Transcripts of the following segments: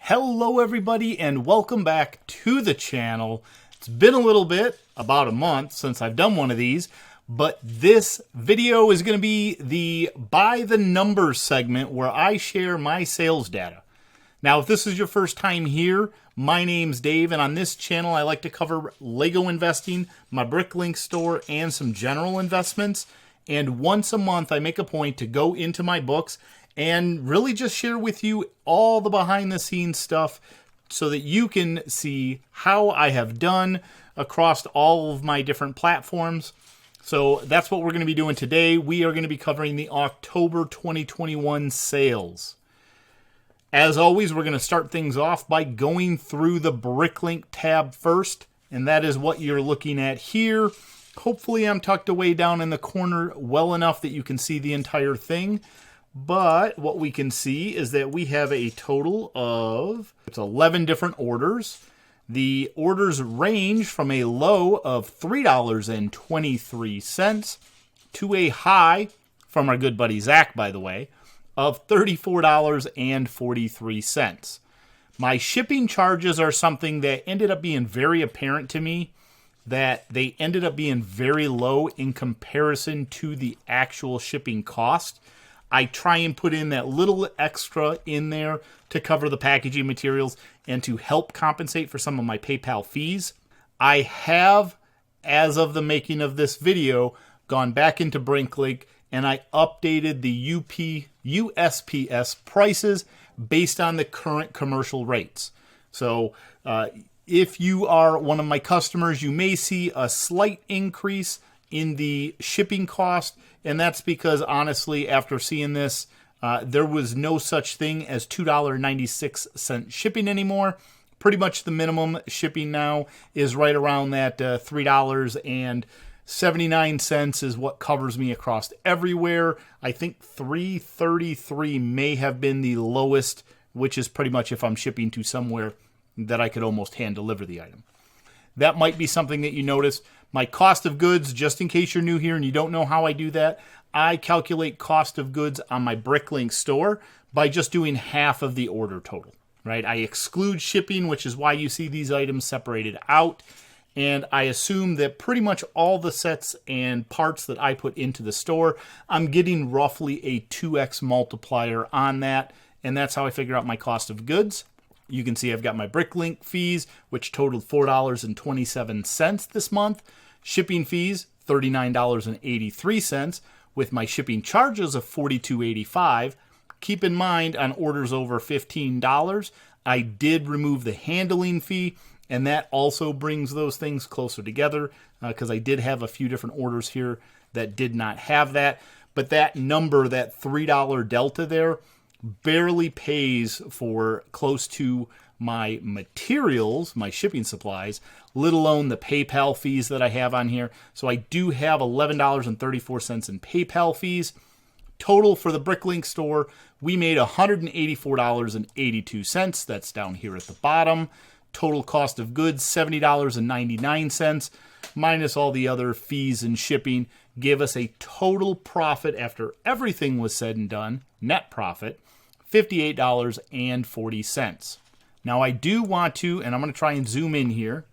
Hello everybody and welcome back to the channel. It's been a little bit, about a month since I've done one of these, but this video is going to be the by the numbers segment where I share my sales data. Now, if this is your first time here, my name's Dave, and on this channel I like to cover LEGO investing, my Bricklink store, and some general investments. And once a month I make a point to go into my books and really just share with you all the behind the scenes stuff so that you can see how I have done across all of my different platforms. So that's what we're going to be doing today. We are going to be covering the October 2021 sales. As always, we're going to start things off by going through the Bricklink tab first, and that is what you're looking at here. Hopefully I'm tucked away down in the corner well enough that you can see the entire thing. But what we can see is that we have a total of 11 different orders. The orders range from a low of $3.23 to a high, from our good buddy Zach, by the way, of $34.43. My shipping charges are something that ended up being very apparent to me, that they ended up being very low in comparison to the actual shipping cost. I try and put in that little extra in there to cover the packaging materials and to help compensate for some of my PayPal fees. I have, as of the making of this video, gone back into Bricklink and I updated the USPS prices based on the current commercial rates. So if you are one of my customers, you may see a slight increase in the shipping cost, and that's because honestly, after seeing this, there was no such thing as $2.96 shipping anymore. Pretty much the minimum shipping now is right around that $3.79 is what covers me across everywhere. I think $3.33 may have been the lowest, which is pretty much if I'm shipping to somewhere that I could almost hand deliver the item. That might be something that you notice. My cost of goods, just in case you're new here and you don't know how I do that, I calculate cost of goods on my Bricklink store by just doing half of the order total, right? I exclude shipping, which is why you see these items separated out. And I assume that pretty much all the sets and parts that I put into the store, I'm getting roughly a 2x multiplier on that. And that's how I figure out my cost of goods. You can see I've got my Bricklink fees, which totaled $4.27 this month. Shipping fees, $39.83, with my shipping charges of $42.85. Keep in mind, on orders over $15, I did remove the handling fee, and that also brings those things closer together because I did have a few different orders here that did not have that. But that number, that $3 delta there, barely pays for close to my materials, my shipping supplies, let alone the PayPal fees that I have on here. So I do have $11.34 in PayPal fees. Total for the Bricklink store, we made $184.82. That's down here at the bottom. Total cost of goods, $70.99, minus all the other fees and shipping, give us a total profit after everything was said and done, net profit, $58.40. Now I do want to, and I'm going to try and zoom in here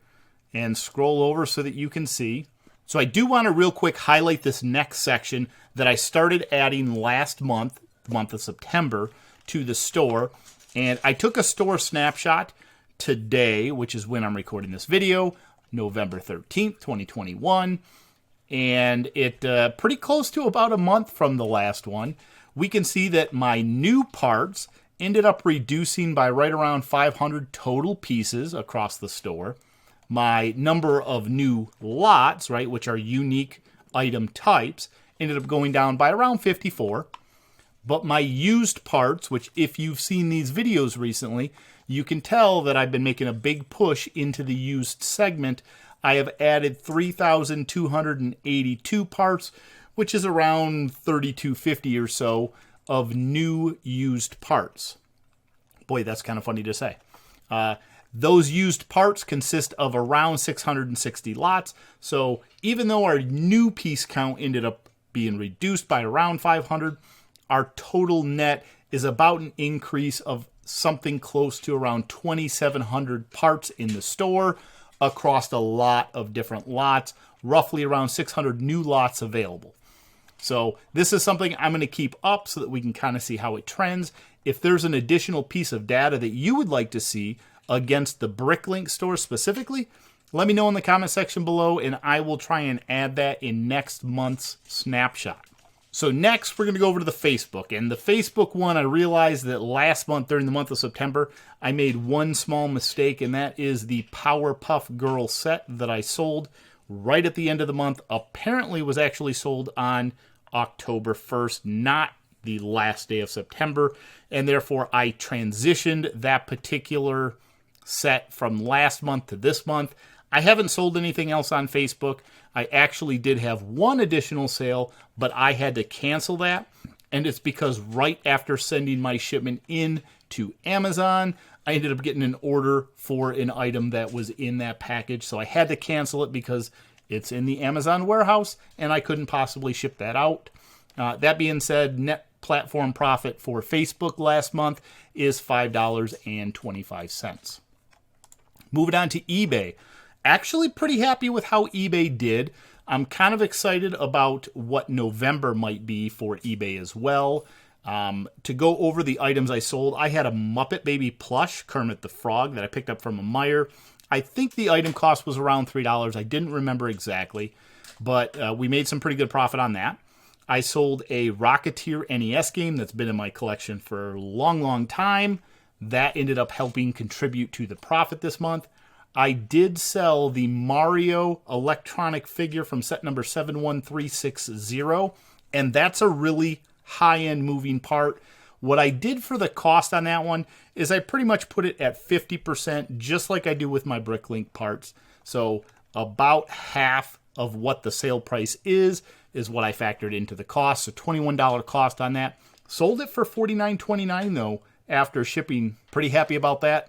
and scroll over so that you can see. So I do want to real quick highlight this next section that I started adding last month, the month of September, to the store. And I took a store snapshot today, which is when I'm recording this video, November 13th, 2021. And it pretty close to about a month from the last one. We can see that my new parts ended up reducing by right around 500 total pieces across the store. My number of new lots, right, which are unique item types, ended up going down by around 54. But my used parts, which if you've seen these videos recently, you can tell that I've been making a big push into the used segment. I have added 3,282 parts, which is around 3,250 or so of new used parts. Boy, that's kind of funny to say. Those used parts consist of around 660 lots. So even though our new piece count ended up being reduced by around 500, our total net is about an increase of something close to around 2,700 parts in the store across a lot of different lots, roughly around 600 new lots available. So this is something I'm going to keep up so that we can kind of see how it trends. If there's an additional piece of data that you would like to see against the Bricklink store specifically, let me know in the comment section below, and I will try and add that in next month's snapshot. So next, we're going to go over to the Facebook. And the Facebook one, I realized that last month, during the month of September, I made one small mistake, and that is the Powerpuff Girl set that I sold right at the end of the month. Apparently was actually sold on October 1st, not the last day of September. And therefore, I transitioned that particular set from last month to this month. I haven't sold anything else on Facebook. I actually did have one additional sale, but I had to cancel that. And it's because right after sending my shipment in to Amazon, I ended up getting an order for an item that was in that package. So I had to cancel it because it's in the Amazon warehouse and I couldn't possibly ship that out. That being said, net platform profit for Facebook last month is $5.25. Moving on to eBay. Actually pretty happy with how eBay did. I'm kind of excited about what November might be for eBay as well. To go over the items I sold, I had a Muppet Baby plush, Kermit the Frog, that I picked up from a Meijer. I think the item cost was around $3. I didn't remember exactly, but we made some pretty good profit on that. I sold a Rocketeer NES game that's been in my collection for a long, long time. That ended up helping contribute to the profit this month. I did sell the Mario electronic figure from set number 71360, and that's a really high-end moving part. What I did for the cost on that one is I pretty much put it at 50%, just like I do with my Bricklink parts. So about half of what the sale price is what I factored into the cost. So $21 cost on that. Sold it for $49.29 though after shipping. Pretty happy about that.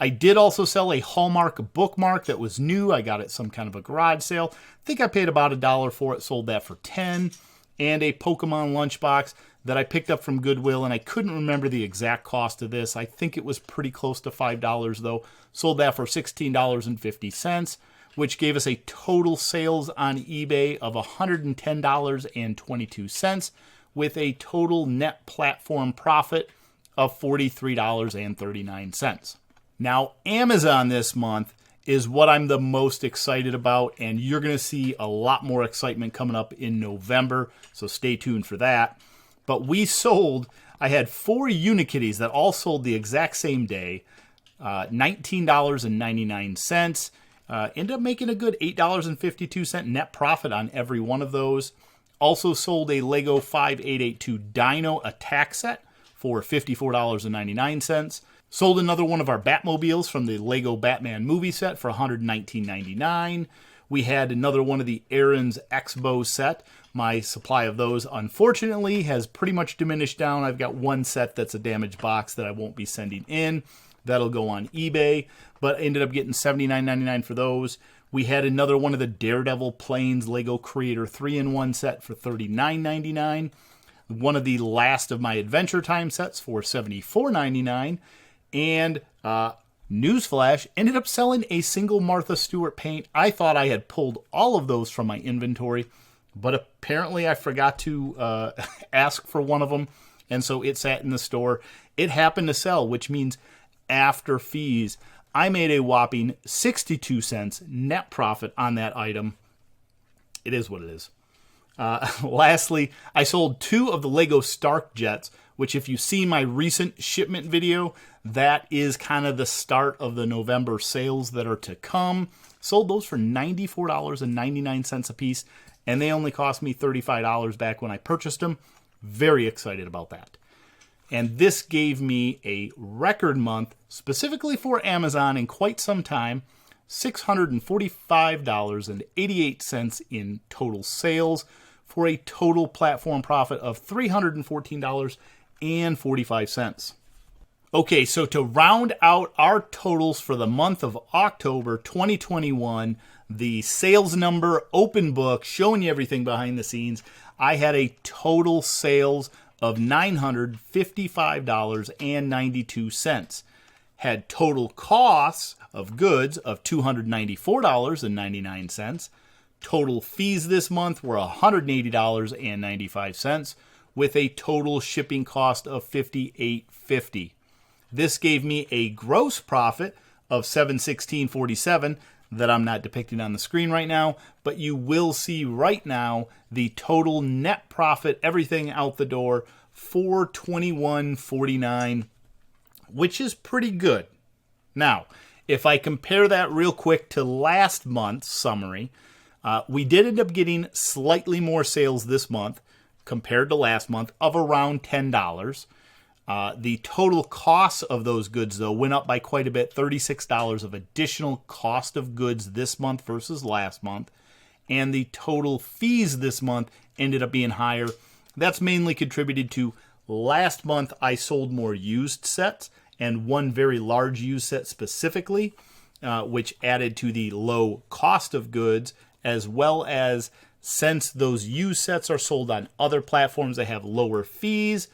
I did also sell a Hallmark bookmark that was new. I got it some kind of a garage sale. I think I paid about $1 for it. Sold that for $10. And a Pokemon lunchbox that I picked up from Goodwill, and I couldn't remember the exact cost of this. I think it was pretty close to $5 though. Sold that for $16.50, which gave us a total sales on eBay of $110.22, with a total net platform profit of $43.39. Now, Amazon this month is what I'm the most excited about, and you're going to see a lot more excitement coming up in November, so stay tuned for that. But I had 4 Unikitties that all sold the exact same day, $19.99. Ended up making a good $8.52 net profit on every one of those. Also sold a LEGO 5882 Dino Attack set for $54.99. Sold another one of our Batmobiles from the LEGO Batman movie set for $119.99. We had another one of the Aaron's Expo set. My supply of those, unfortunately, has pretty much diminished down. I've got one set that's a damaged box that I won't be sending in. That'll go on eBay, but I ended up getting $79.99 for those. We had another one of the Daredevil Planes Lego Creator 3-in-1 set for $39.99. One of the last of my Adventure Time sets for $74.99. And newsflash, ended up selling a single Martha Stewart paint. I thought I had pulled all of those from my inventory, but apparently I forgot to ask for one of them, and so it sat in the store. It happened to sell, which means after fees, I made a whopping 62 cents net profit on that item. It is what it is. Lastly, I sold 2 of the LEGO Stark Jets, which if you see my recent shipment video, that is kind of the start of the November sales that are to come. Sold those for $94.99 a piece, and they only cost me $35 back when I purchased them. Very excited about that. And this gave me a record month, specifically for Amazon in quite some time, $645.88 in total sales, for a total platform profit of $314.45. Okay, so to round out our totals for the month of October 2021, the sales number, open book, showing you everything behind the scenes, I had a total sales of $955.92. Had total costs of goods of $294.99. Total fees this month were $180.95, with a total shipping cost of $58.50. This gave me a gross profit of $716.47 that I'm not depicting on the screen right now, but you will see right now the total net profit, everything out the door, $421.49, which is pretty good. Now, if I compare that real quick to last month's summary, we did end up getting slightly more sales this month compared to last month of around $10. The total cost of those goods, though, went up by quite a bit, $36 of additional cost of goods this month versus last month. And the total fees this month ended up being higher. That's mainly contributed to last month I sold more used sets, and one very large used set specifically, which added to the low cost of goods, as well as since those used sets are sold on other platforms that have lower fees,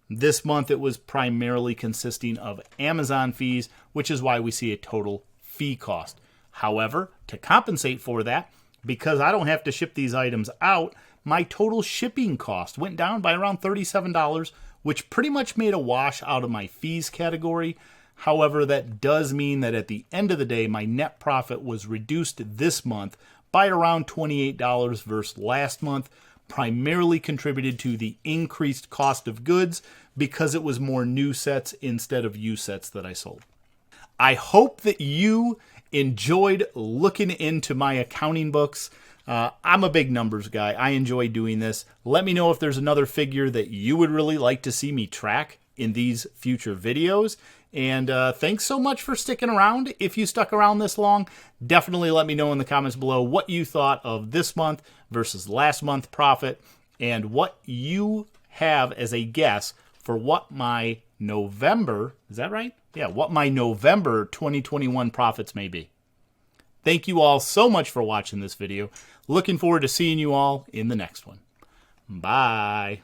this month it was primarily consisting of Amazon fees, which is why we see a total fee cost. However, to compensate for that, because I don't have to ship these items out, my total shipping cost went down by around $37, which pretty much made a wash out of my fees category. However, that does mean that at the end of the day, my net profit was reduced this month by around $28 versus last month, primarily contributed to the increased cost of goods because it was more new sets instead of used sets that I sold. I hope that you enjoyed looking into my accounting books. I'm a big numbers guy. I enjoy doing this. Let me know if there's another figure that you would really like to see me track in these future videos. And thanks so much for sticking around. If you stuck around this long, definitely let me know in the comments below what you thought of this month versus last month profit, and what you have as a guess for what my November, is that right? Yeah, what my November 2021 profits may be. Thank you all so much for watching this video. Looking forward to seeing you all in the next one. Bye.